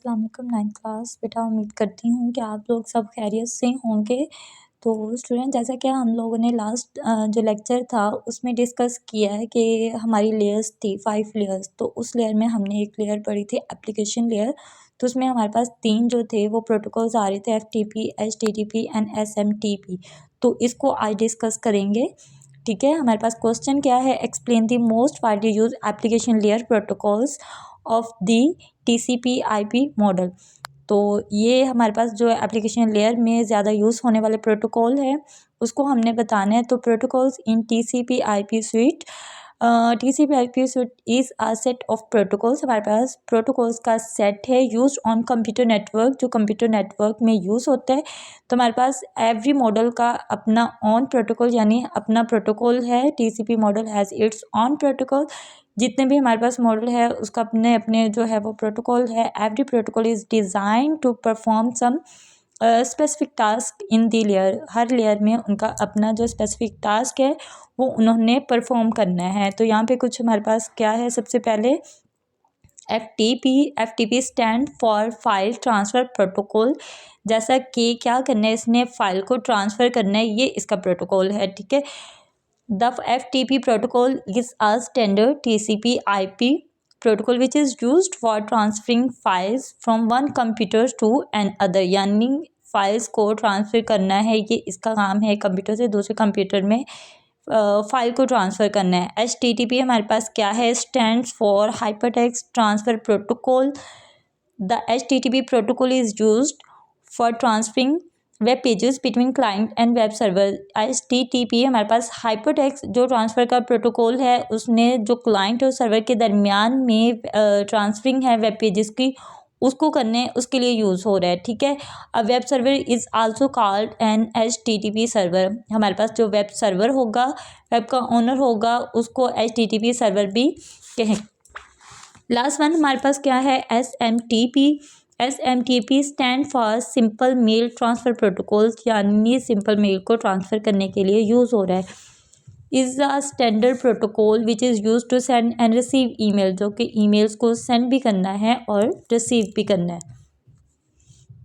अस्सलाम वालेकुम 9th class. बेटा उम्मीद करती हूँ कि आप लोग सब खैरियत से होंगे। तो स्टूडेंट, जैसा कि हम लोगों ने लास्ट जो लेक्चर था उसमें डिस्कस किया है कि हमारी लेयर्स थी 5 लेयर्स। तो उस लेयर में हमने एक लेयर पढ़ी थी एप्लीकेशन लेयर। तो उसमें हमारे पास 3 जो थे वो प्रोटोकॉल्स आ रहे थे, FTP, HTTP एंड SMTP। तो इसको आज डिस्कस करेंगे। ठीक है, हमारे पास क्वेश्चन क्या है, explain the most widely use application layer protocols of the TCP/IP model. तो ये हमारे पास जो एप्लीकेशन लेयर में ज़्यादा यूज़ होने वाले प्रोटोकॉल है उसको हमने बताना है। तो protocols in TCP/IP switch, TCP/IP switch is a set of protocols. हमारे पास प्रोटोकॉल्स का सेट है यूज ऑन कंप्यूटर नेटवर्क, जो कंप्यूटर नेटवर्क में यूज़ होता है। तो हमारे पास एवरी मॉडल का अपना ऑन प्रोटोकॉल यानी अपना प्रोटोकॉल है। TCP model has its on protocol. जितने भी हमारे पास मॉडल है उसका अपने अपने जो है वो प्रोटोकॉल है। Every protocol is design to perform some specific task in the layer. हर लेयर में उनका अपना जो स्पेसिफिक टास्क है वो उन्होंने परफॉर्म करना है। तो यहाँ पे कुछ हमारे पास क्या है, सबसे पहले FTP stand for file transfer protocol. जैसा कि क्या करना है, इसने फाइल को ट्रांसफ़र करना है, ये इसका प्रोटोकॉल है। ठीक है, The FTP protocol is a standard TCP/IP protocol which is used for transferring files from one computer to another। यानी फाइल्स को ट्रांसफ़र करना है, ये इसका काम है, कंप्यूटर से दूसरे कंप्यूटर में फाइल को ट्रांसफ़र करना है। HTTP हमारे पास क्या है, stands for hypertext transfer protocol. The HTTP protocol is used for transferring web pages between client and web server. HTTP हमारे पास हाइपरटेक्स्ट जो ट्रांसफ़र का प्रोटोकॉल है, उसने जो क्लाइंट और सर्वर के दरमियान में ट्रांसफरिंग है वेब पेजेस की, उसको करने उसके लिए यूज़ हो रहा है। ठीक है, a web server is also called an HTTP server. हमारे पास जो वेब सर्वर होगा, वेब का ओनर होगा, उसको HTTP सर्वर भी कहें। लास्ट वन हमारे पास क्या है, SMTP। SMTP stand for simple mail transfer protocol, यानी सिंपल मेल को ट्रांसफ़र करने के लिए यूज़ हो रहा है। Is a standard protocol which is use to send and receive email, जो कि ईमेल्स को सेंड भी करना है और रिसीव भी करना है।